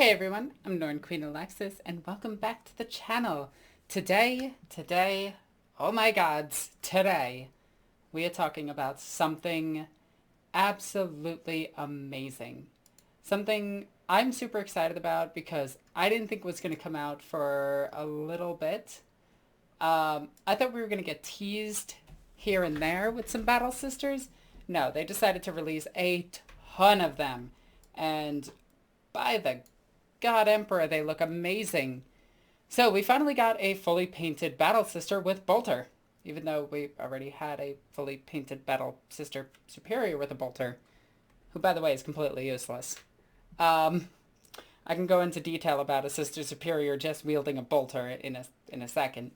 Hey everyone, I'm Norn Queen Alexis and welcome back to the channel. Today, oh my gods, today we are talking about something absolutely amazing. Something I'm super excited about because I didn't think was going to come out for a little bit. I thought we were going to get teased here and there with some Battle Sisters. No, they decided to release a ton of them. And by the God Emperor, they look amazing. So we finally got a fully painted Battle Sister with Bolter. Even though we already had a fully painted Battle Sister Superior with a Bolter. Who, by the way, is completely useless. Um, I can go into detail about a Sister Superior just wielding a Bolter in a second.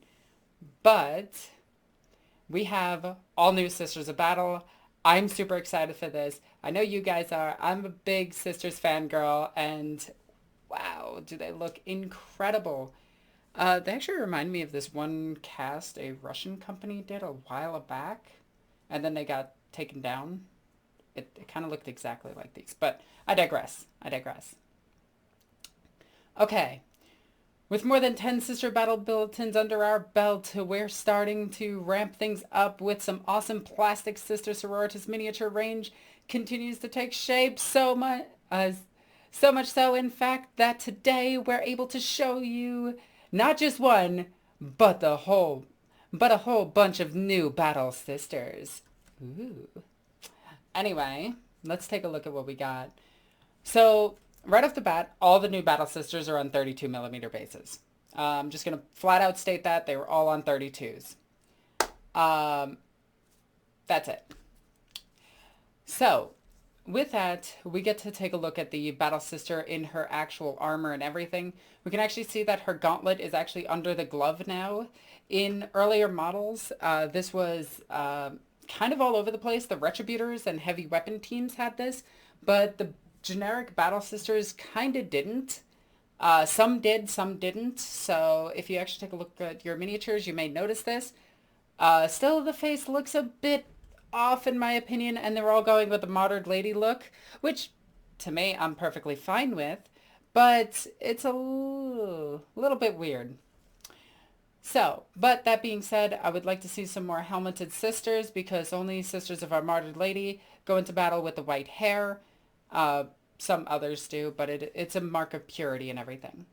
But we have all new Sisters of Battle. I'm super excited for this. I know you guys are. I'm a big Sisters fangirl, and wow, do they look incredible. They actually remind me of this one cast a Russian company did a while back, and then they got taken down. It kind of looked exactly like these, but I digress. Okay, with more than 10 sister battle bulletins under our belt, we're starting to ramp things up with some awesome plastic sister sororitas miniature range continues to take shape so much so, in fact, that today we're able to show you not just one, but a whole bunch of new battle sisters. Ooh. Anyway, let's take a look at what we got. So, right off the bat, all the new battle sisters are on 32 millimeter bases. I'm just going to flat out state that they were all on 32s. That's it. So, with that, we get to take a look at the Battle Sister in her actual armor and everything. We can actually see that her gauntlet is actually under the glove now. In earlier models, this was kind of all over the place. The Retributors and heavy weapon teams had this, but the generic Battle Sisters kind of didn't. Some did, some didn't. So if you actually take a look at your miniatures, you may notice this. Still, the face looks a bit off in my opinion, and they're all going with the modern lady look, which to me I'm perfectly fine with, but it's a little bit weird. So, but that being said, I would like to see some more helmeted sisters because only sisters of our martyred lady go into battle with the white hair. Some others do, but it's a mark of purity and everything.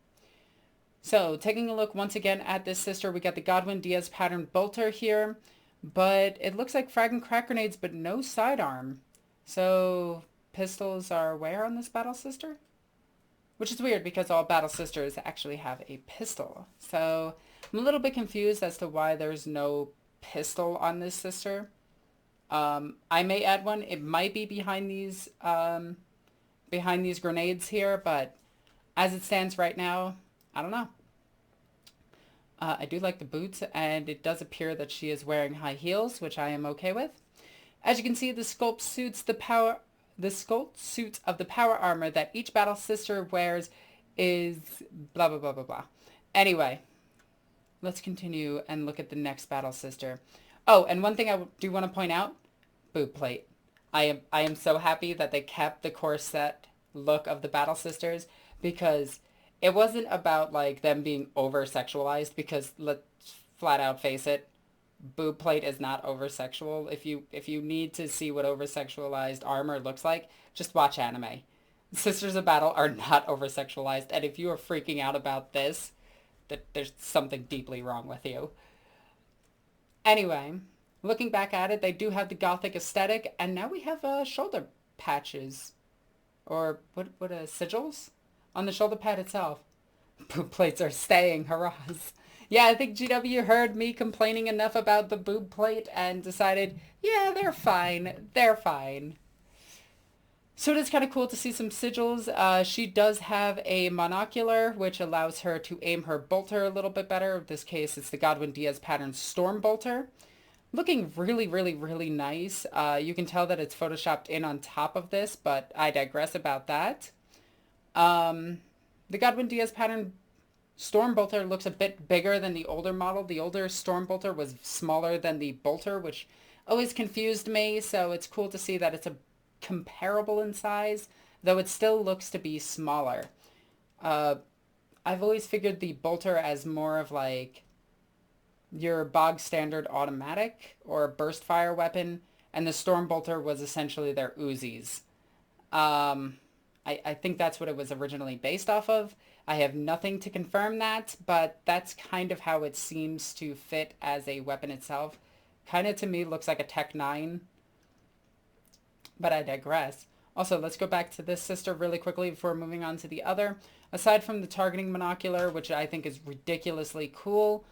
So, taking a look once again at this sister, we got the Godwin Diaz pattern bolter here. But it looks like frag and crack grenades, but no sidearm. So pistols are where on this Battle Sister? Which is weird because all Battle Sisters actually have a pistol. So I'm a little bit confused as to why there's no pistol on this sister. I may add one. It might be behind these grenades here, but as it stands right now, I don't know. I do like the boots, and it does appear that she is wearing high heels, which I am okay with. As you can see, the sculpt suits of the power armor that each battle sister wears is blah blah blah blah blah. Anyway, let's continue and look at the next battle sister. Oh, and one thing I do want to point out, boob plate. I am so happy that they kept the corset look of the battle sisters because it wasn't about like them being over sexualized because let's flat out face it, boob plate is not over sexual. If you need to see what over sexualized armor looks like, just watch anime. Sisters of Battle are not over sexualized, and if you are freaking out about this, that there's something deeply wrong with you. Anyway, looking back at it, they do have the gothic aesthetic, and now we have shoulder patches, or what sigils on the shoulder pad itself. Boob plates are staying, hurrahs. Yeah, I think GW heard me complaining enough about the boob plate and decided, yeah, they're fine. They're fine. So it is kind of cool to see some sigils. She does have a monocular, which allows her to aim her bolter a little bit better. In this case, it's the Godwin Diaz pattern Storm Bolter. Looking really, really, really nice. You can tell that it's photoshopped in on top of this, but I digress about that. The Godwin Diaz pattern Storm Bolter looks a bit bigger than the older model. The older Storm Bolter was smaller than the Bolter, which always confused me, so it's cool to see that it's a comparable in size, though it still looks to be smaller. Uh, I've always figured the bolter as more of like your bog standard automatic or burst fire weapon, and the storm bolter was essentially their Uzis. Um, I think that's what it was originally based off of. I have nothing to confirm that, but that's kind of how it seems to fit as a weapon itself. Kind of to me looks like a Tech 9, but I digress. Also, let's go back to this sister really quickly before moving on to the other. Aside from the targeting monocular, which I think is ridiculously cool,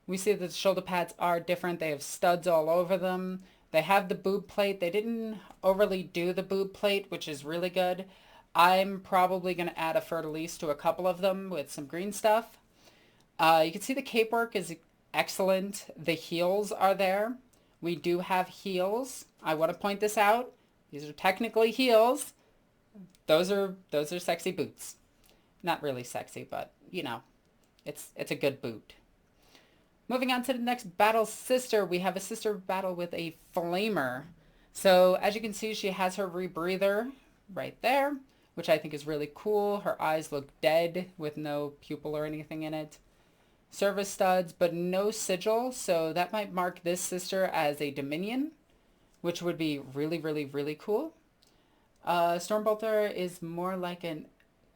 we see that the shoulder pads are different. They have studs all over them. They have the boob plate. They didn't overly do the boob plate, which is really good. I'm probably going to add a fleur-de-lis to a couple of them with some green stuff. You can see the cape work is excellent. The heels are there. We do have heels. I want to point this out. These are technically heels. Those are sexy boots. Not really sexy, but you know, it's a good boot. Moving on to the next battle sister, we have a sister battle with a flamer. So as you can see, she has her rebreather right there, which I think is really cool. Her eyes look dead with no pupil or anything in it. Service studs, but no sigil, so that might mark this sister as a Dominion, which would be really, really, really cool. Stormbolter is more like a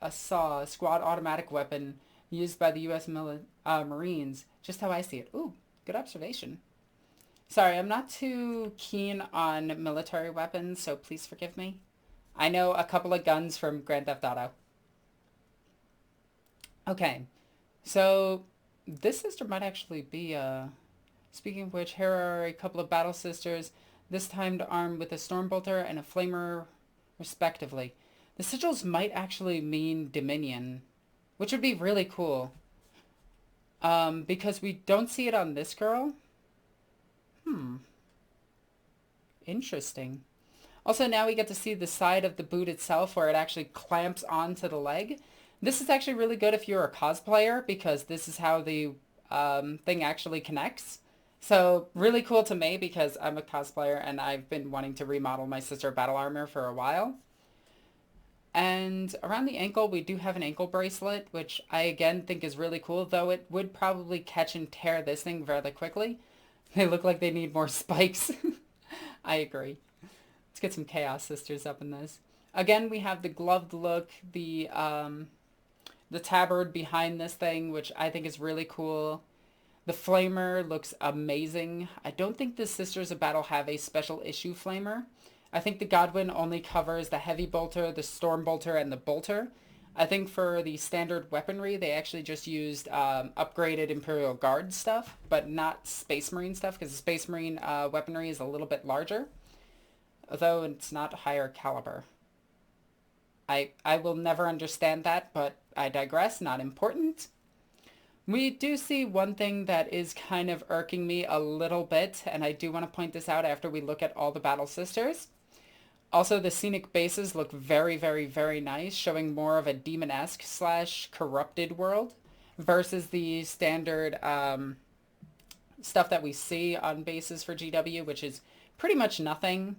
SAW, a squad automatic weapon used by the U.S. Marines, just how I see it. Ooh, good observation. Sorry, I'm not too keen on military weapons, so please forgive me. I know a couple of guns from Grand Theft Auto. Okay, so this sister might actually be, speaking of which, here are a couple of battle sisters, this time armed with a Stormbolter and a Flamer, respectively. The sigils might actually mean Dominion, which would be really cool. Because we don't see it on this girl. Interesting. Also, now we get to see the side of the boot itself where it actually clamps onto the leg. This is actually really good if you're a cosplayer because this is how the thing actually connects. So really cool to me because I'm a cosplayer and I've been wanting to remodel my sister battle armor for a while. And around the ankle, we do have an ankle bracelet, which I again think is really cool, though it would probably catch and tear this thing fairly quickly. They look like they need more spikes. I agree. Let's get some Chaos Sisters up in this. Again, we have the gloved look, the tabard behind this thing, which I think is really cool. The flamer looks amazing. I don't think the Sisters of Battle have a special issue flamer. I think the Godwin only covers the heavy bolter, the storm bolter, and the bolter. I think for the standard weaponry, they actually just used upgraded Imperial Guard stuff, but not Space Marine stuff, because the Space Marine weaponry is a little bit larger, although it's not higher caliber. I will never understand that, but I digress, not important. We do see one thing that is kind of irking me a little bit, and I do want to point this out after we look at all the Battle Sisters. Also, the scenic bases look very, very, very nice, showing more of a demon-esque / corrupted world versus the standard stuff that we see on bases for GW, which is pretty much nothing.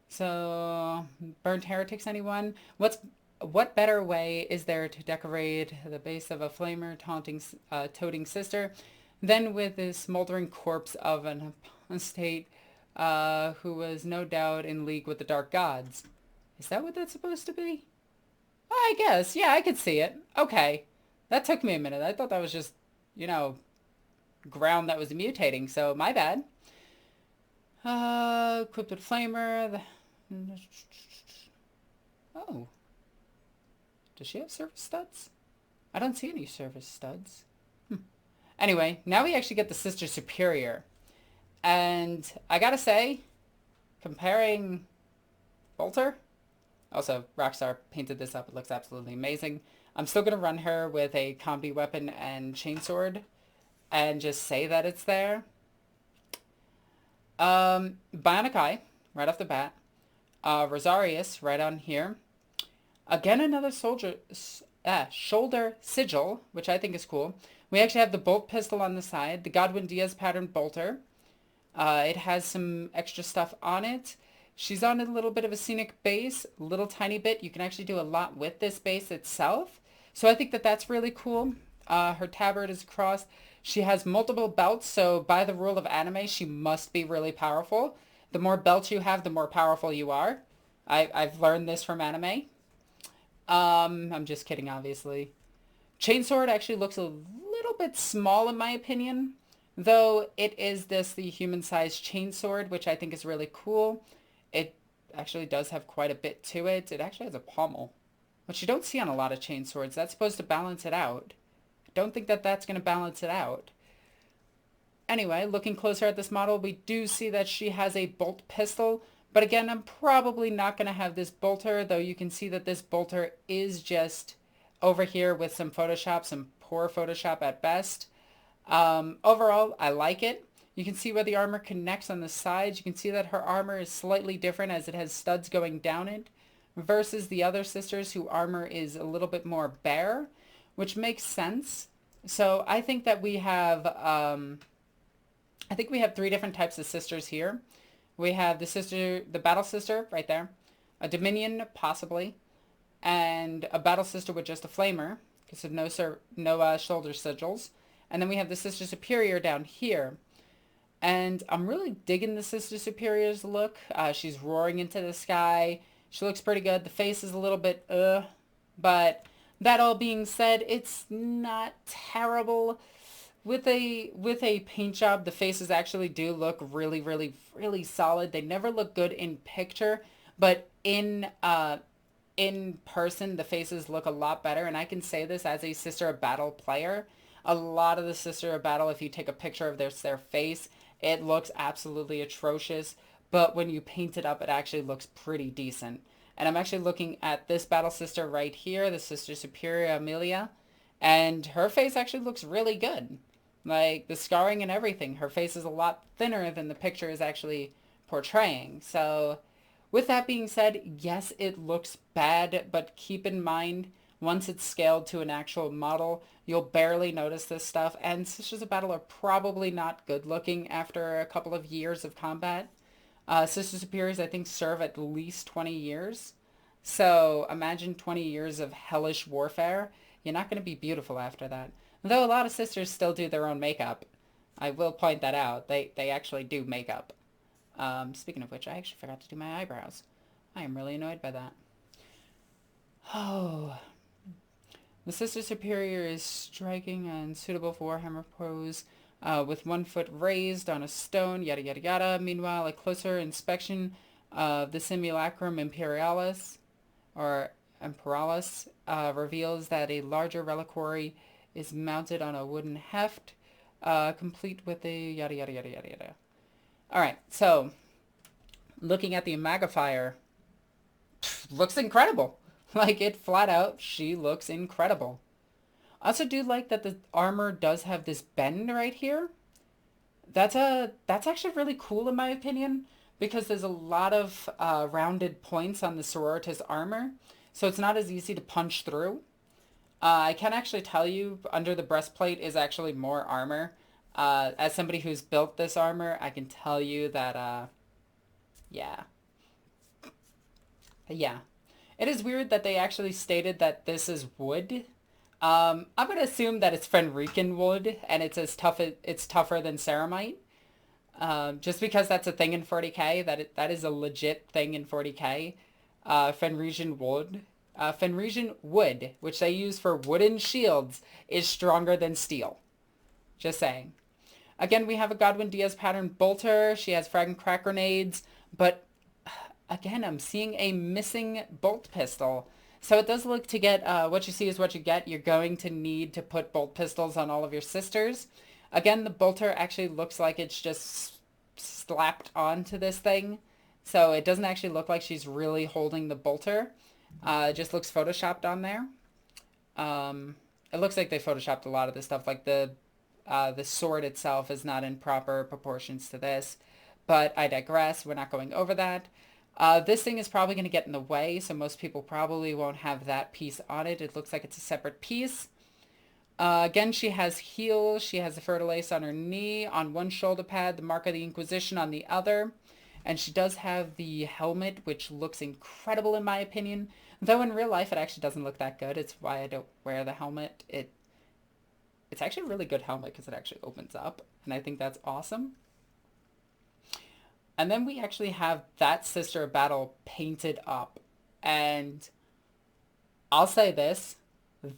So, Burnt Heretics, anyone? What better way is there to decorate the base of a flamer toting sister than with this smoldering corpse of an apostate who was no doubt in league with the dark gods? Is that what that's supposed to be? I guess. Yeah, I could see it. Okay. That took me a minute. I thought that was just, ground that was mutating, so my bad. Equipped with flamer. Oh. Does she have service studs? I don't see any service studs. Anyway, now we actually get the Sister Superior. And I gotta say, comparing Bolter, also Rockstar painted this up, it looks absolutely amazing. I'm still gonna run her with a combi weapon and chainsword and just say that it's there. Bionic Eye, right off the bat. Rosarius, right on here. Again, another shoulder sigil, which I think is cool. We actually have the bolt pistol on the side, the Godwin Diaz pattern bolter. It has some extra stuff on it. She's on a little bit of a scenic base, little tiny bit. You can actually do a lot with this base itself. So I think that that's really cool. Her tabard is across. She has multiple belts, so by the rule of anime, she must be really powerful. The more belts you have, the more powerful you are. I've learned this from anime. I'm just kidding, obviously. Chainsword actually looks a little bit small in my opinion, though it is the human-sized chainsword, which I think is really cool. It actually does have quite a bit to it. It actually has a pommel, which you don't see on a lot of chainswords. That's supposed to balance it out. I don't think that that's going to balance it out. Anyway, looking closer at this model, we do see that she has a bolt pistol. But again, I'm probably not going to have this bolter, though you can see that this bolter is just over here with some Photoshop, some poor Photoshop at best. Overall, I like it. You can see where the armor connects on the sides. You can see that her armor is slightly different as it has studs going down it versus the other sisters whose armor is a little bit more bare, which makes sense. So I think that we have three different types of sisters here. We have the battle sister right there, a Dominion possibly, and a battle sister with just a flamer because of no shoulder sigils. And then we have the sister superior down here. And I'm really digging the sister superior's look. She's roaring into the sky. She looks pretty good. The face is a little bit but that all being said, it's not terrible. With a paint job, the faces actually do look really, really, really solid. They never look good in picture, but in person, the faces look a lot better. And I can say this as a Sister of Battle player. A lot of the Sister of Battle, if you take a picture of their face, it looks absolutely atrocious. But when you paint it up, it actually looks pretty decent. And I'm actually looking at this battle sister right here, the Sister Superior Amelia. And her face actually looks really good. Like, the scarring and everything. Her face is a lot thinner than the picture is actually portraying. So, with that being said, yes, it looks bad, but keep in mind, once it's scaled to an actual model, you'll barely notice this stuff. And Sisters of Battle are probably not good looking after a couple of years of combat. Sister Superiors, I think, serve at least 20 years. So, imagine 20 years of hellish warfare. You're not going to be beautiful after that. Though a lot of sisters still do their own makeup. I will point that out. They actually do makeup. Speaking of which, I actually forgot to do my eyebrows. I am really annoyed by that. Oh. The Sister Superior is striking and suitable for Warhammer pose, with 1 foot raised on a stone, yada yada yada. Meanwhile, a closer inspection of the Simulacrum Imperialis, or Imperalis, reveals that a larger reliquary is mounted on a wooden heft, complete with a yada yada yada yada yada. Alright, so, looking at the magnifier, looks incredible. Like, it flat out, she looks incredible. I also do like that the armor does have this bend right here. That's actually really cool in my opinion, because there's a lot of rounded points on the sororitas armor, so it's not as easy to punch through. I can actually tell you, under the breastplate is actually more armor. As somebody who's built this armor, I can tell you that, yeah. Yeah. It is weird that they actually stated that this is wood. I'm going to assume that it's Fenrican wood, and it's tougher than ceramite. Just because that's a thing in 40k, that is a legit thing in 40k. Fenrisian wood. Fenrisian wood, which they use for wooden shields, is stronger than steel. Just saying. Again, we have a Godwin Diaz pattern bolter. She has frag and crack grenades, but again, I'm seeing a missing bolt pistol. So it does look to get, what you see is what you get. You're going to need to put bolt pistols on all of your sisters. Again, the bolter actually looks like it's just slapped onto this thing. So it doesn't actually look like she's really holding the bolter. It just looks photoshopped on there. It looks like they photoshopped a lot of this stuff. Like the sword itself is not in proper proportions to this. But I digress. We're not going over that. This thing is probably going to get in the way, so most people probably won't have that piece on it. It looks like it's a separate piece. Again, she has heels. She has a fertilize on her knee, on one shoulder pad, the mark of the Inquisition on the other. And she does have the helmet, which looks incredible in my opinion. Though in real life, it actually doesn't look that good. It's why I don't wear the helmet. It's actually a really good helmet because it actually opens up. And I think that's awesome. And then we actually have that Sister of Battle painted up. And I'll say this,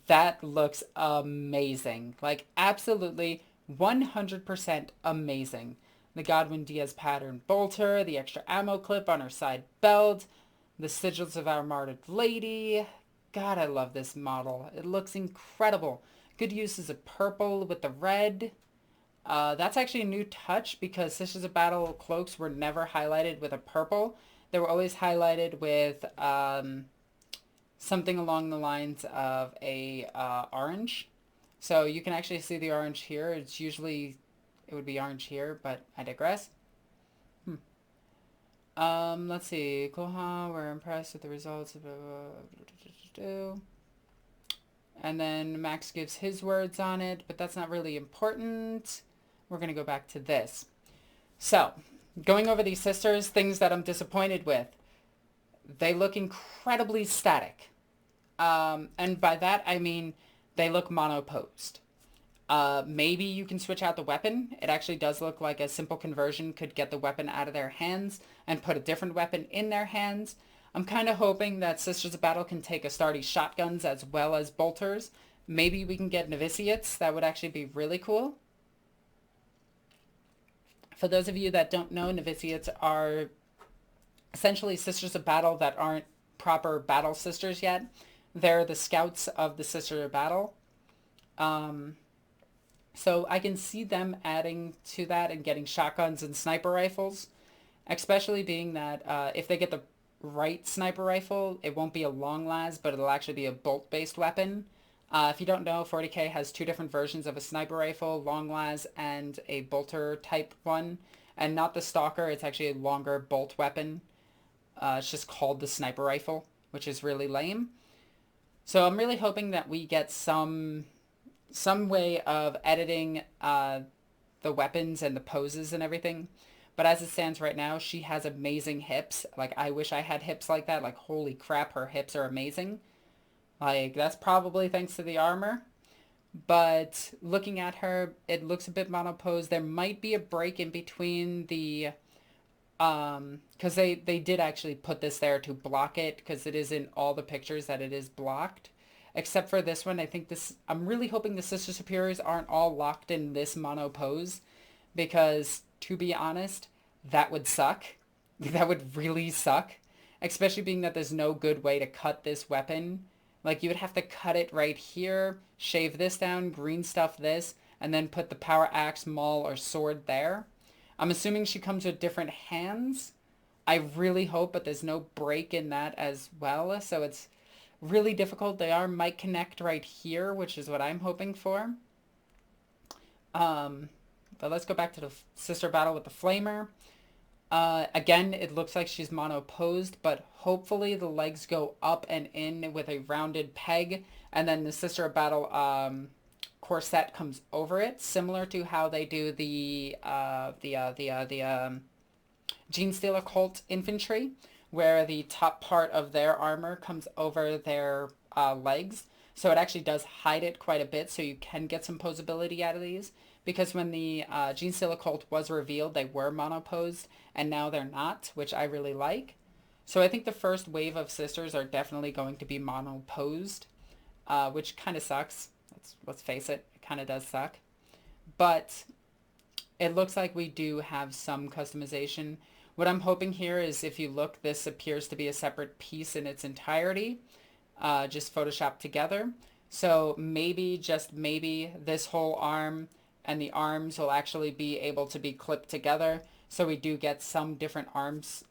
that looks amazing. Like, absolutely 100% amazing. The Godwin Diaz pattern bolter, the extra ammo clip on her side belt, the sigils of our martyred lady. God, I love this model. It looks incredible. Good uses of purple with the red. That's actually a new touch because Sisters of Battle cloaks were never highlighted with a purple. They were always highlighted with something along the lines of a orange. So you can actually see the orange here. It's usually, it would be orange here, but I digress. Let's see. Kohan, we're impressed with the results of... And then Max gives his words on it, but that's not really important. We're going to go back to this. So, going over these sisters, things that I'm disappointed with. They look incredibly static. And by that, I mean they look monoposed. Maybe you can switch out the weapon. It actually does look like a simple conversion could get the weapon out of their hands and put a different weapon in their hands. I'm kind of hoping that Sisters of Battle can take Astartes shotguns as well as bolters. Maybe we can get novitiates. That would actually be really cool. For those of you that don't know, novitiates are essentially Sisters of Battle that aren't proper battle sisters yet. They're the scouts of the Sister of Battle. So I can see them adding to that and getting shotguns and sniper rifles, especially being that if they get the right sniper rifle, it won't be a long las, but it'll actually be a bolt-based weapon. If you don't know, 40k has two different versions of a sniper rifle, long las and a bolter type one, and not the stalker. It's actually a longer bolt weapon. It's just called the sniper rifle, which is really lame. So I'm really hoping that we get some way of editing the weapons and the poses and everything. But as it stands right now, she has amazing hips. Like, I wish I had hips like that. Like, holy crap, her hips are amazing. Like, that's probably thanks to the armor. But looking at her, it looks a bit monoposed. There might be a break in between the... because they did actually put this there to block it, because it is in all the pictures that it is blocked. Except for this one, I think this... I'm really hoping the Sister Superiors aren't all locked in this mono pose. Because, to be honest, that would suck. That would really suck. Especially being that there's no good way to cut this weapon. Like, you would have to cut it right here, shave this down, green stuff this, and then put the power axe, maul, or sword there. I'm assuming she comes with different hands. I really hope, but there's no break in that as well. So it's really difficult. The arm might connect right here, which is what I'm hoping for. But let's go back to the Sister Battle with the Flamer. Again, it looks like she's mono-posed, but hopefully the legs go up and in with a rounded peg, and then the Sister of Battle corset comes over it, similar to how they do the Genestealer Cult Infantry, where the top part of their armor comes over their legs. So it actually does hide it quite a bit, so you can get some posability out of these. Because when the Genestealer Cult was revealed, they were monoposed, and now they're not, which I really like. So I think the first wave of sisters are definitely going to be monoposed, which kind of sucks. Let's face it, it kind of does suck. But it looks like we do have some customization. What I'm hoping here is, if you look, this appears to be a separate piece in its entirety, just photoshopped together. So maybe, just maybe, this whole arm and the arms will actually be able to be clipped together. So we do get some different arms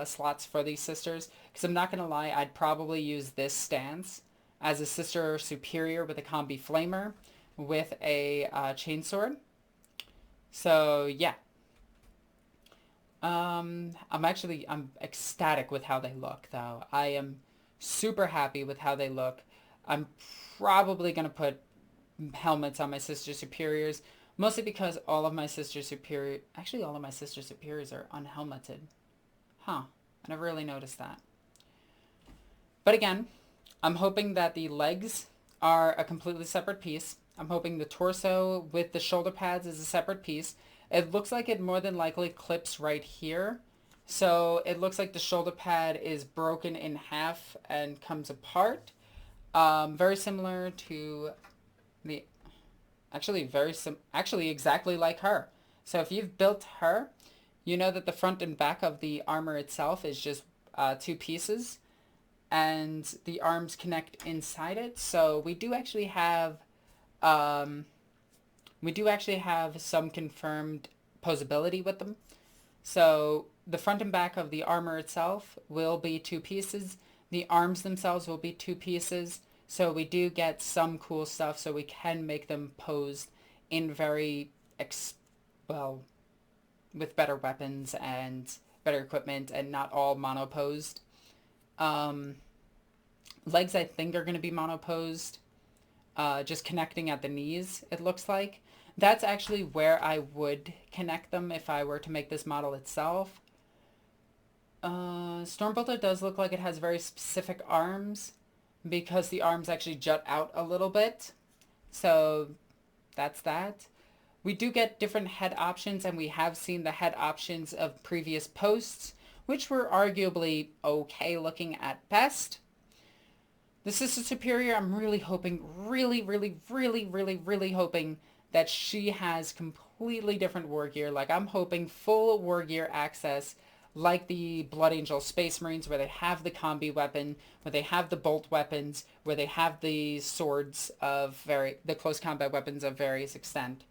slots for these sisters. Because I'm not going to lie, I'd probably use this stance as a Sister Superior with a Combi Flamer with a chainsword. So yeah. I'm ecstatic with how they look, though. I am super happy with how they look. I'm probably going to put helmets on my Sister Superiors, mostly because all of my Sister Superiors are unhelmeted. Huh. I never really noticed that. But again, I'm hoping that the legs are a completely separate piece. I'm hoping the torso with the shoulder pads is a separate piece. It looks like it more than likely clips right here. So it looks like the shoulder pad is broken in half and comes apart. Very similar to the, actually exactly like her. So if you've built her, you know that the front and back of the armor itself is just two pieces, and the arms connect inside it. So um, we do actually have some confirmed posability with them. So the front and back of the armor itself will be two pieces. The arms themselves will be two pieces. So we do get some cool stuff. So we can make them posed in well, with better weapons and better equipment, and not all monoposed. Um, Legs I think are going to be monoposed, just connecting at the knees, it looks like. That's actually where I would connect them if I were to make this model itself. Stormbolter does look like it has very specific arms because the arms actually jut out a little bit. So that's that. We do get different head options, and we have seen the head options of previous posts, which were arguably okay looking at best. The Sister Superior, I'm really hoping, really hoping that she has completely different war gear. Like, I'm hoping full war gear access, like the Blood Angel Space Marines, where they have the combi weapon, where they have the bolt weapons, where they have the swords of the close combat weapons of various extent.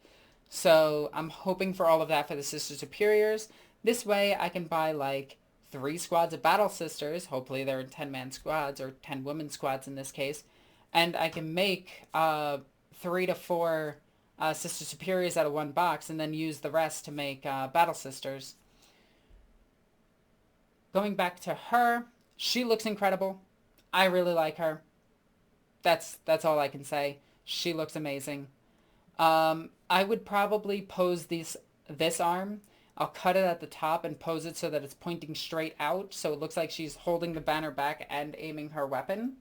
So I'm hoping for all of that for the Sister Superiors. This way I can buy like 3 squads of Battle Sisters. Hopefully they're in 10-man squads, or 10-woman squads in this case. And I can make 3 to 4 Sister Superiors out of one box, and then use the rest to make Battle Sisters. Going back to her, she looks incredible. I really like her. That's all I can say. She looks amazing. I would probably pose this arm. I'll cut it at the top and pose it so that it's pointing straight out, so it looks like she's holding the banner back and aiming her weapon.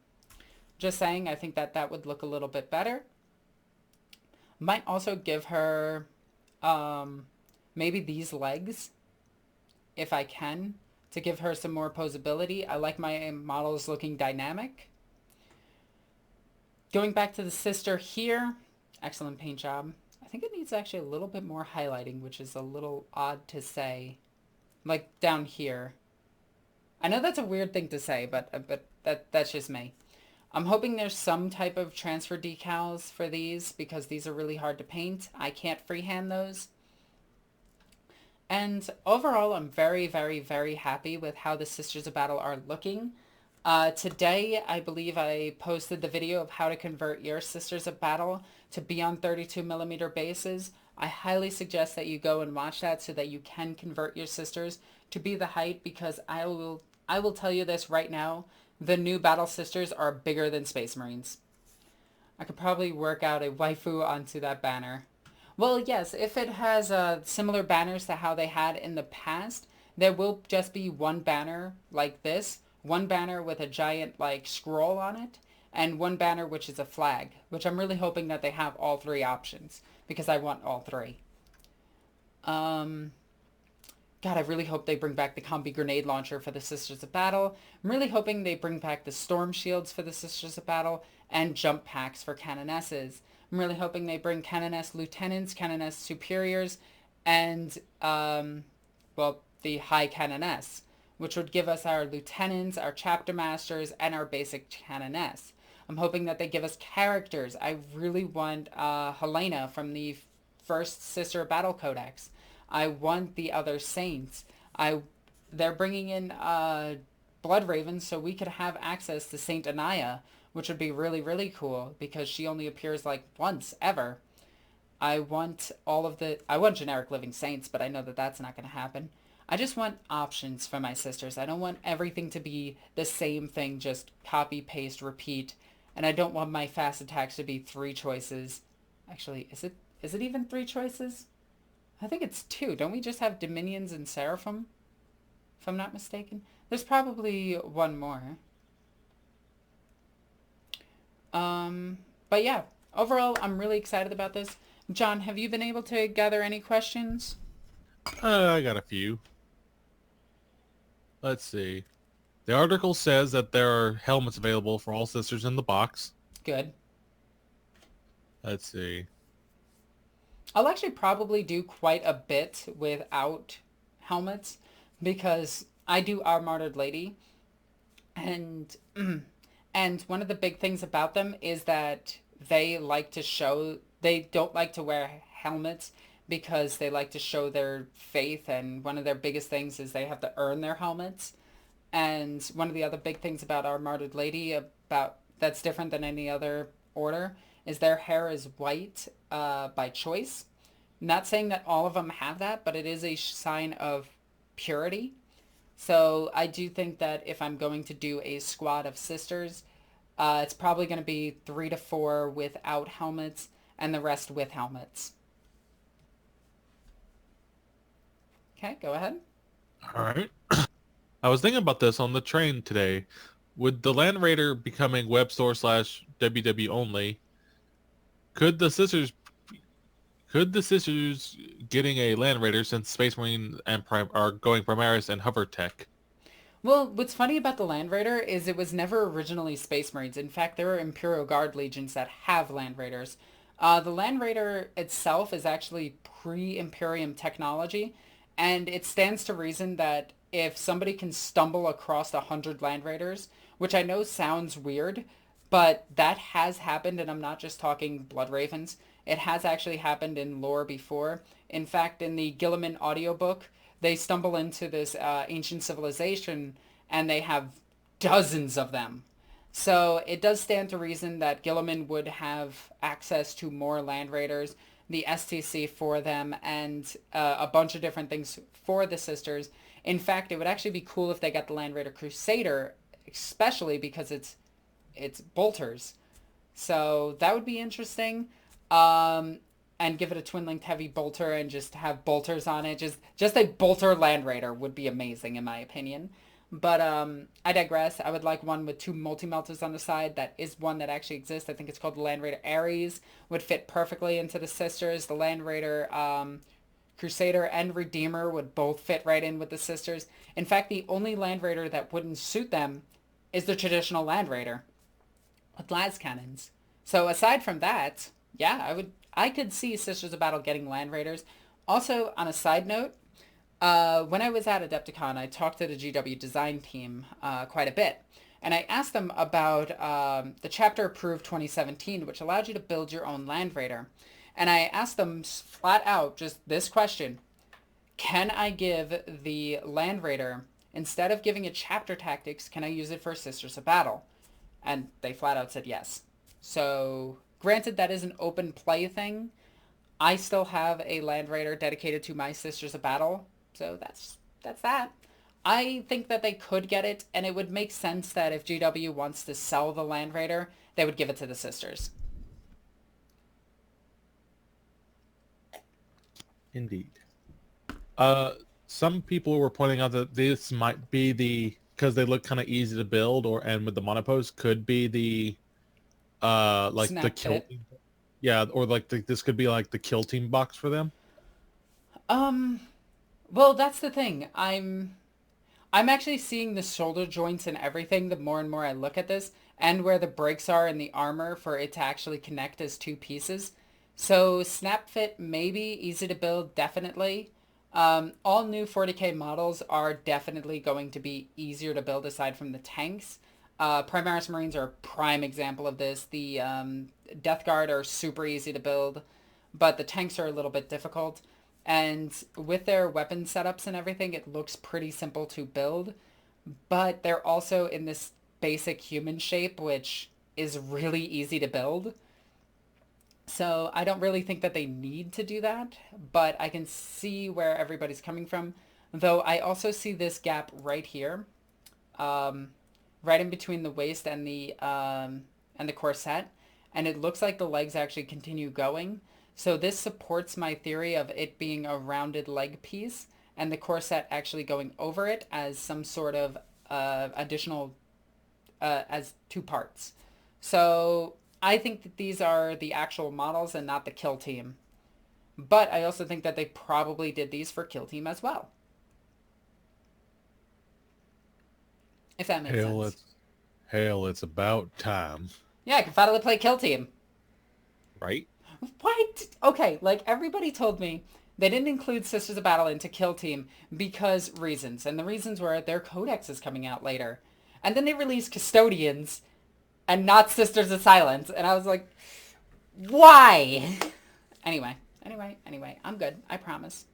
Just saying, I think that would look a little bit better. Might also give her maybe these legs, if I can, to give her some more posability. I like my models looking dynamic. Going back to the sister here, excellent paint job. I think it needs actually a little bit more highlighting, which is a little odd to say. Like down here. I know that's a weird thing to say, but that's just me. I'm hoping there's some type of transfer decals for these, because these are really hard to paint. I can't freehand those. And overall, I'm very happy with how the Sisters of Battle are looking. Today, I believe I posted the video of how to convert your Sisters of Battle to be on 32mm bases. I highly suggest that you go and watch that so that you can convert your sisters to be the height, because I will tell you this right now, the new Battle Sisters are bigger than Space Marines. I could probably work out a waifu onto that banner. Well, yes, if it has similar banners to how they had in the past, there will just be one banner like this, one banner with a giant like scroll on it, and one banner which is a flag, which I'm really hoping that they have all 3 options, because I want all 3. God, I really hope they bring back the combi grenade launcher for the Sisters of Battle. I'm really hoping they bring back the storm shields for the Sisters of Battle, and jump packs for Canonesses. I'm really hoping they bring Canoness Lieutenants, Canoness Superiors, and, well, the High Canoness, which would give us our Lieutenants, our Chapter Masters, and our basic Canoness. I'm hoping that they give us characters. I really want Helena from the first Sister of Battle Codex. I want the other Saints. They're bringing in Blood Ravens, so we could have access to Saint Anaya, which would be really cool, because she only appears like once ever. I want generic Living Saints, but I know that that's not going to happen. I just want options for my sisters. I don't want everything to be the same thing, just copy, paste, repeat. And I don't want my fast attacks to be 3 choices. Actually, is it even 3 choices? I think it's 2. Don't we just have Dominions and Seraphim if I'm not mistaken. There's probably one more. Um, but yeah, overall, I'm really excited about this. John, have you been able to gather any questions? I got a few. Let's see. The article says that there are helmets available for all sisters in the box. Good. Let's see. I'll actually probably do quite a bit without helmets because I do Our Martyred Lady, and and one of the big things about them is that they don't like to wear helmets because they like to show their faith, and one of their biggest things is they have to earn their helmets. And one of the other big things about Our Martyred Lady about that's different than any other order is their hair is white by choice. Not saying that all of them have that, but it is a sign of purity. So I do think that if I'm going to do a squad of sisters, it's probably going to be 3 to 4 without helmets and the rest with helmets. Okay, go ahead. All right. I was thinking about this on the train today. With the Land Raider becoming web store slash WW only, could the sisters could the sisters getting a Land Raider since Space Marine and Prime are going Primaris and Hover Tech? Well, what's funny about the Land Raider is it was never originally Space Marines. In fact, there are Imperial Guard legions that have Land Raiders. The Land Raider itself is actually pre-Imperium technology, and it stands to reason that if somebody can stumble across 100 Land Raiders, which I know sounds weird, but that has happened, and I'm not just talking Blood Ravens. It has actually happened in lore before. In fact, in the Gilliman audiobook, they stumble into this ancient civilization and they have dozens of them. So it does stand to reason that Gilliman would have access to more land raiders, the STC for them, and a bunch of different things for the sisters. In fact, it would actually be cool if they got the Land Raider Crusader, especially because it's bolters. So that would be interesting. And give it a twin linked heavy bolter and just have bolters on it. Just a bolter Land Raider would be amazing in my opinion. But I digress. I would like one with 2 multi melters on the side. That is one that actually exists. I think it's called the Land Raider Ares. Would fit perfectly into the sisters. The Land Raider Crusader and Redeemer would both fit right in with the sisters. In fact, the only Land Raider that wouldn't suit them is the traditional Land Raider with las cannons. So aside from that, yeah, I could see Sisters of Battle getting Land Raiders. Also, on a side note, when I was at Adepticon, I talked to the GW design team quite a bit. And I asked them about the chapter approved 2017, which allowed you to build your own Land Raider. And I asked them flat out just this question: can I give the Land Raider, instead of giving it chapter tactics, can I use it for Sisters of Battle? And they flat out said yes. So, granted, that is an open play thing. I still have a Land Raider dedicated to my Sisters of Battle, so that's that. I think that they could get it, and it would make sense that if GW wants to sell the Land Raider, they would give it to the sisters. Indeed. Uh, some people were pointing out that this might be because they look kind of easy to build, and with the monopose could be the like the Snap kill fit. team. Yeah, or like this could be like the kill team box for them. Um, well, that's the thing. I'm actually seeing the shoulder joints and everything the more and more I look at this, and where the breaks are in the armor for it to actually connect as 2 pieces. So snap fit maybe easy to build, definitely. All new 40k models are definitely going to be easier to build aside from the tanks. Primaris Marines are a prime example of this. The Death Guard are super easy to build, but the tanks are a little bit difficult. And with their weapon setups and everything, it looks pretty simple to build, but they're also in this basic human shape, which is really easy to build. So I don't really think that they need to do that, but I can see where everybody's coming from. Though I also see this gap right here, um, right in between the waist and the corset, and it looks like the legs actually continue going. So this supports my theory of it being a rounded leg piece, and the corset actually going over it as some sort of additional as two parts. So I think that these are the actual models and not the Kill Team. But I also think that they probably did these for Kill Team as well. If that makes Hell, sense. it's about time, Yeah, I can finally play Kill Team. right? What? Okay, like everybody told me they didn't include Sisters of Battle into Kill Team because reasons. And the reasons were their codex is coming out later. And then they released Custodians and not Sisters of Silence. And I was like, why? Anyway, I'm good. I promise.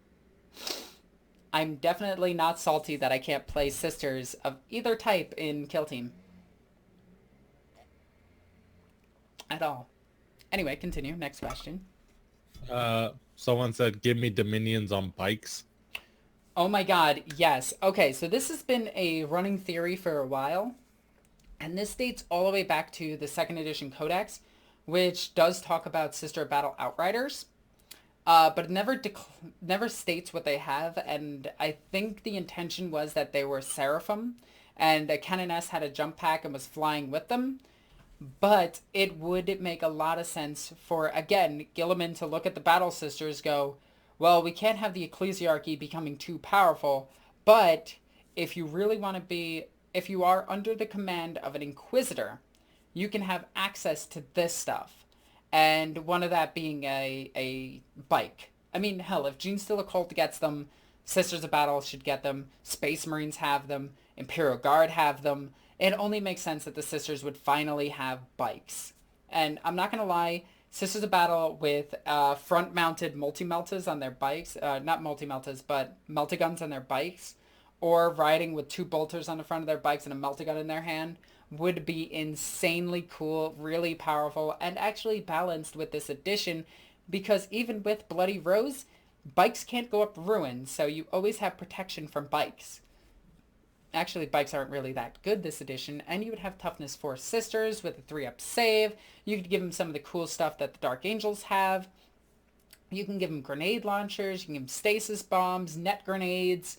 I'm definitely not salty that I can't play Sisters of either type in Kill Team. At all. Anyway, continue. Next question. Someone said, "Give me Dominions on bikes." Oh my god, yes. Okay, so this has been a running theory for a while. And this dates all the way back to the second edition Codex, which does talk about Sister of Battle Outriders. But it never states what they have, and I think the intention was that they were Seraphim, and Canoness had a jump pack and was flying with them. But it would make a lot of sense for, again, Gilliman to look at the Battle Sisters, go, well, we can't have the Ecclesiarchy becoming too powerful, but if you really want to be, if you are under the command of an Inquisitor, you can have access to this stuff. And one of that being a bike. I mean, hell, if Genestealer Cult gets them, Sisters of Battle should get them, Space Marines have them, Imperial Guard have them. It only makes sense that the Sisters would finally have bikes. And I'm not going to lie, Sisters of Battle with front-mounted multi-meltas on their bikes, not multi-meltas, but melta-guns on their bikes, or riding with two bolters on the front of their bikes and a melta-gun in their hand, would be insanely cool, really powerful, and actually balanced with this edition, because even with Bloody Rose, bikes can't go up ruins, so you always have protection from bikes. Actually, bikes aren't really that good this edition, and you would have Toughness 4 Sisters with a 3-up save. You could give them some of the cool stuff that the Dark Angels have. You can give them grenade launchers, you can give them stasis bombs, net grenades.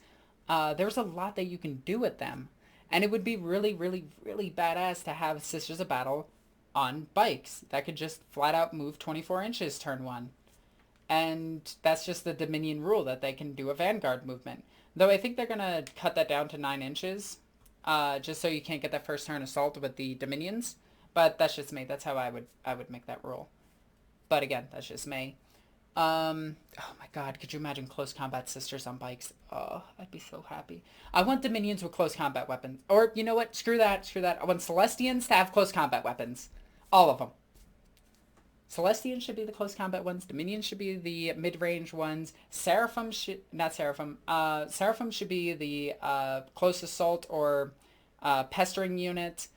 There's a lot that you can do with them. And it would be really, really, really badass to have Sisters of Battle on bikes that could just flat out move 24 inches turn one. And that's just the Dominion rule, that they can do a Vanguard movement. Though I think they're going to cut that down to 9 inches, just so you can't get that first turn assault with the Dominions. But that's just me. That's how I would make that rule. But again, that's just me. Oh my god, could you imagine close combat sisters on bikes? Oh, I'd be so happy. I want Dominions with close combat weapons. Or, you know what? Screw that. I want Celestians to have close combat weapons. All of them. Celestians should be the close combat ones. Dominions should be the mid-range ones. Seraphim should... Not Seraphim. Seraphim should be the close assault or pestering unit.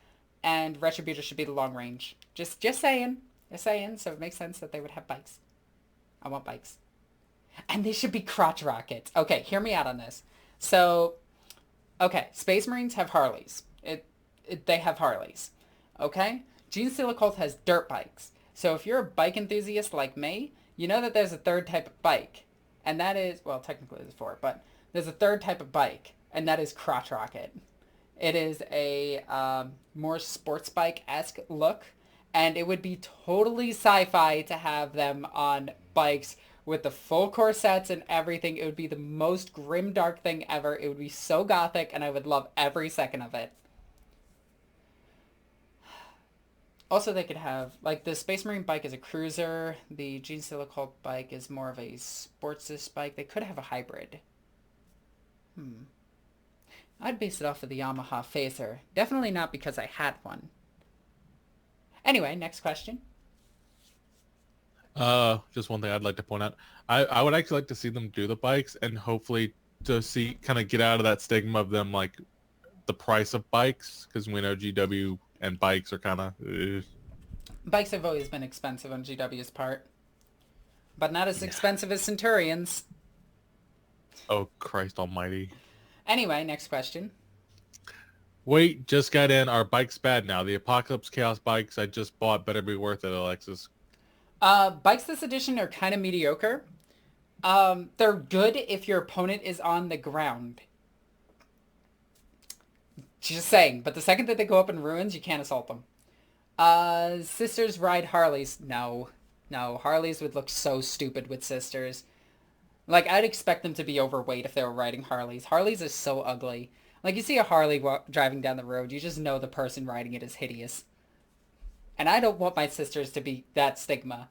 And Retributor should be the long range. Just saying. Just saying. So it makes sense that they would have bikes. I want bikes. And they should be crotch rockets. Okay, hear me out on this. So, okay, Space Marines have Harleys. They have Harleys. Okay? Genestealer Cult has dirt bikes. So if you're a bike enthusiast like me, you know that there's a third type of bike. And that is, well, technically there's 4, but there's a third type of bike. And that is crotch rocket. It is a more sports bike-esque look. And it would be totally sci-fi to have them on bikes with the full corsets and everything. It would be the most grim dark thing ever. It would be so gothic, and I would love every second of it. Also, they could have, like, the Space Marine bike is a cruiser. The Genestealer Cult bike is more of a sportsist bike. They could have a hybrid. I'd base it off of the Yamaha Phaser. Definitely not because I had one. Anyway, next question. Just one thing I'd like to point out. I would actually like to see them do the bikes and hopefully to see kind of get out of that stigma of them like the price of bikes, because we know GW and bikes are kind of Bikes have always been expensive on GW's part, but not as expensive as Centurions. oh Christ almighty. Anyway, next question. Wait, just got in. Our bike's bad now. The Apocalypse Chaos bikes I just bought better be worth it, Alexis. Bikes this edition are kind of mediocre, They're good if your opponent is on the ground. Just saying. But the second that they go up in ruins, you can't assault them. Sisters ride Harleys. No. No, Harleys would look so stupid with sisters. Like, I'd expect them to be overweight if they were riding Harleys. Harleys are so ugly. Like, you see a Harley driving down the road, you just know the person riding it is hideous. And I don't want my sisters to be that stigma.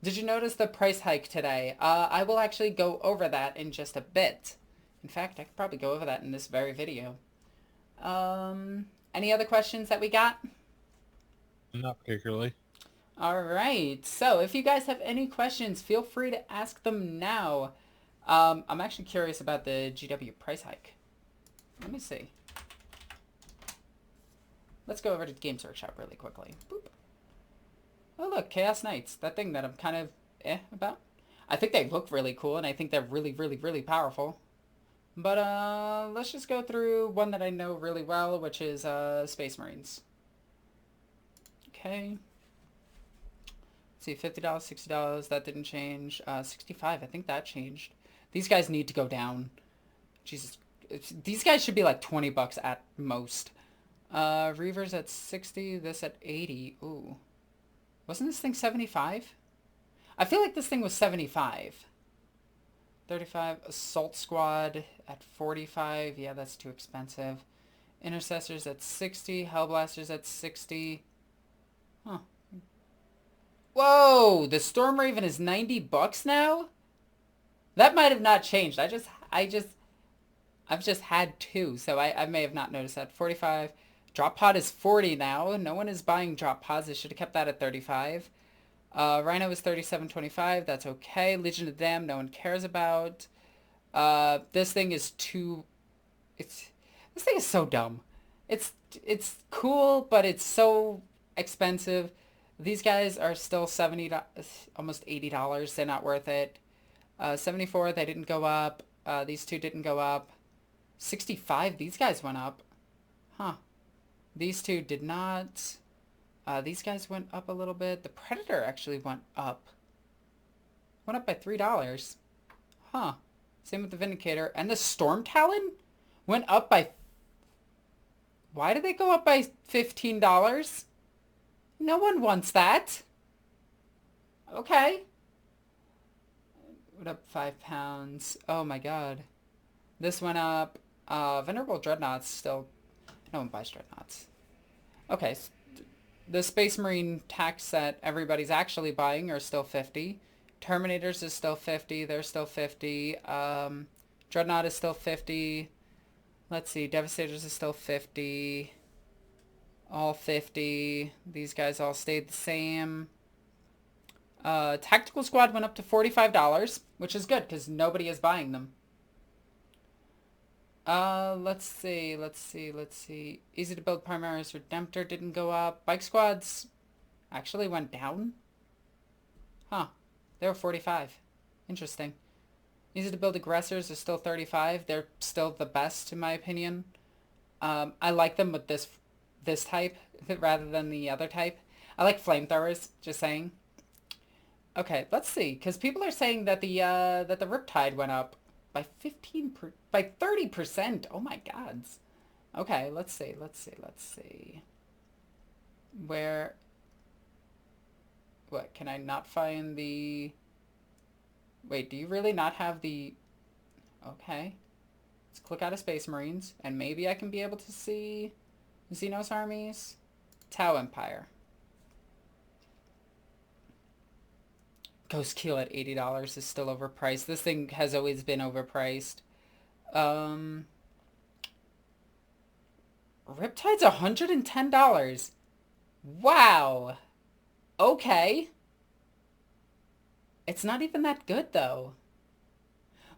Did you notice the price hike today? I will actually go over that in just a bit. In fact, I could probably go over that in this very video. Any other questions that we got? Not particularly. All right. So if you guys have any questions, feel free to ask them now. I'm actually curious about the GW price hike. Let me see. Let's go over to Games Workshop really quickly. Boop. Oh, look, Chaos Knights. That thing that I'm kind of about. I think they look really cool, and I think they're really, really, really powerful. But let's just go through one that I know really well, which is Space Marines. Okay. Let's see, $50, $60, that didn't change. 65, I think that changed. These guys need to go down. Jesus. These guys should be like 20 bucks at most. Reavers at 60, this at 80. Ooh. Wasn't this thing 75? I feel like this thing was 75. 35. Assault Squad at 45. Yeah, that's too expensive. Intercessors at 60. Hellblasters at 60. Huh. Whoa! The Storm Raven is 90 bucks now? That might have not changed. I've just had two, so I may have not noticed that. 45. Drop pod is 40 now. No one is buying drop pods. They should have kept that at 35. Rhino is 37.25. That's okay. Legion of Damned, no one cares about. This thing is too... This thing is so dumb. It's cool, but it's so expensive. These guys are still $70, almost $80. They're not worth it. 74, they didn't go up. These two didn't go up. 65, these guys went up. Huh. These two did not. These guys went up a little bit. The Predator actually went up. Went up by $3. Huh. Same with the Vindicator. And the Storm Talon went up by... Why did they go up by $15? No one wants that. Okay. Went up 5 pounds. Oh my god. This went up. Venerable Dreadnoughts still... No one buys Dreadnoughts. Okay. The Space Marine tax that everybody's actually buying are still 50. Terminators is still 50. They're still 50. Dreadnought is still 50. Let's see. Devastators is still 50. All 50. These guys all stayed the same. Tactical Squad went up to $45, which is good because nobody is buying them. Let's see. Easy to build Primaris Redemptor didn't go up. Bike Squads actually went down. Huh. They were 45. Interesting. Easy to build Aggressors are still 35. They're still the best in my opinion. I like them with this type rather than the other type. I like flamethrowers, just saying. Okay, let's see, because people are saying that the Riptide went up by 30%. Oh my gods. Okay, let's see. Where... What, can I not find the... Wait, do you really not have the... Okay. Let's click out of Space Marines, and maybe I can be able to see Xenos armies. Tau Empire. Ghost Keel at $80 is still overpriced. This thing has always been overpriced. Riptide's $110. Wow. Okay. It's not even that good, though.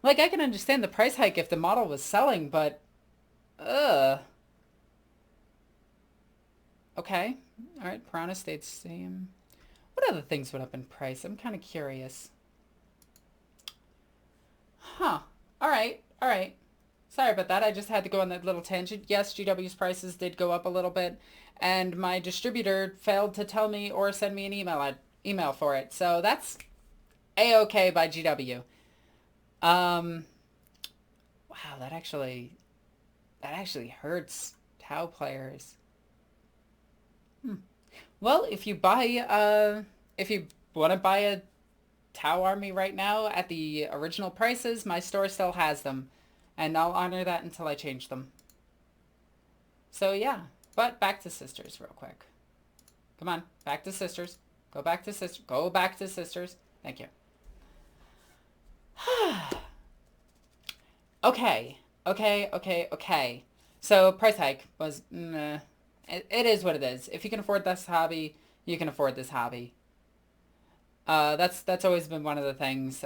Like, I can understand the price hike if the model was selling, but... Ugh. Okay. Alright, Piranha stayed the same. What other things went up in price? I'm kind of curious. Huh. Alright. Sorry about that. I just had to go on that little tangent. Yes, GW's prices did go up a little bit, and my distributor failed to tell me or send me an email for it. So that's A-okay by GW. Wow, that actually hurts Tau players. Well, if you want to buy a Tau army right now at the original prices, my store still has them, and I'll honor that until I change them. So yeah, but back to sisters real quick. Come on, back to sisters. Go back to sisters. Go back to sisters. Thank you. Okay, okay. So price hike was meh. It is what it is. If you can afford this hobby, you can afford this hobby. That's always been one of the things.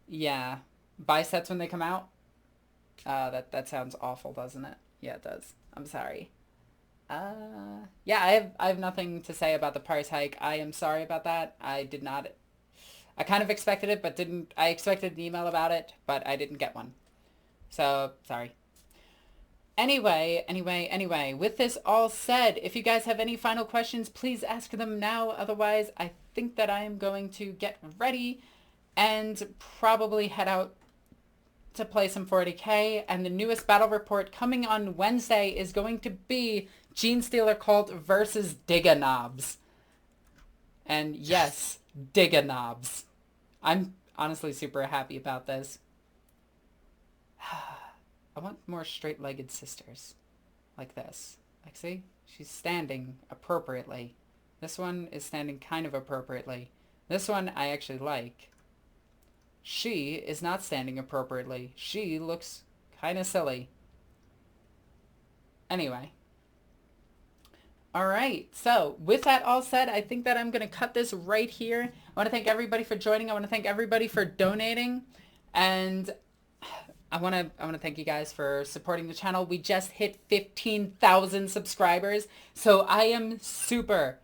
Yeah, buy sets when they come out. That sounds awful, doesn't it? Yeah, it does. I'm sorry. Yeah, I have nothing to say about the price hike. I am sorry about that. I did not. I kind of expected it, but didn't. I expected an email about it, but I didn't get one. So sorry. Anyway, with this all said, if you guys have any final questions, please ask them now. Otherwise, I think that I am going to get ready and probably head out to play some 40k. And the newest battle report coming on Wednesday is going to be Genestealer Cult versus Diganobs. And yes, Diganobs. I'm honestly super happy about this. I want more straight-legged sisters. Like this. Like, see? She's standing appropriately. This one is standing kind of appropriately. This one I actually like. She is not standing appropriately. She looks kind of silly. Anyway. Alright, so with that all said, I think that I'm going to cut this right here. I want to thank everybody for joining. I want to thank everybody for donating. And I want to thank you guys for supporting the channel. We just hit 15,000 subscribers. So I am super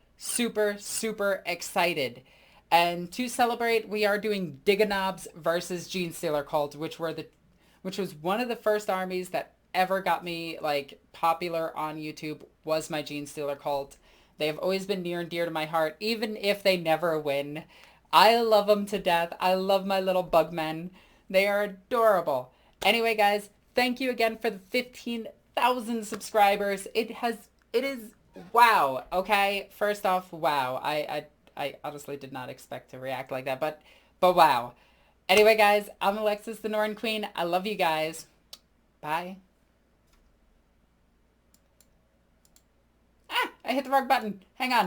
excited. And to celebrate, we are doing Diganobs versus Genestealer Cult, which was one of the first armies that ever got me like popular on YouTube, was my Genestealer Cult. They have always been near and dear to my heart, even if they never win. I love them to death. I love my little bugmen. They are adorable. Anyway, guys, thank you again for the 15,000 subscribers. It is wow. Okay, first off, wow. I honestly did not expect to react like that, but wow. Anyway, guys, I'm Alexis, the Norn Queen. I love you guys. Bye. I hit the wrong button. Hang on.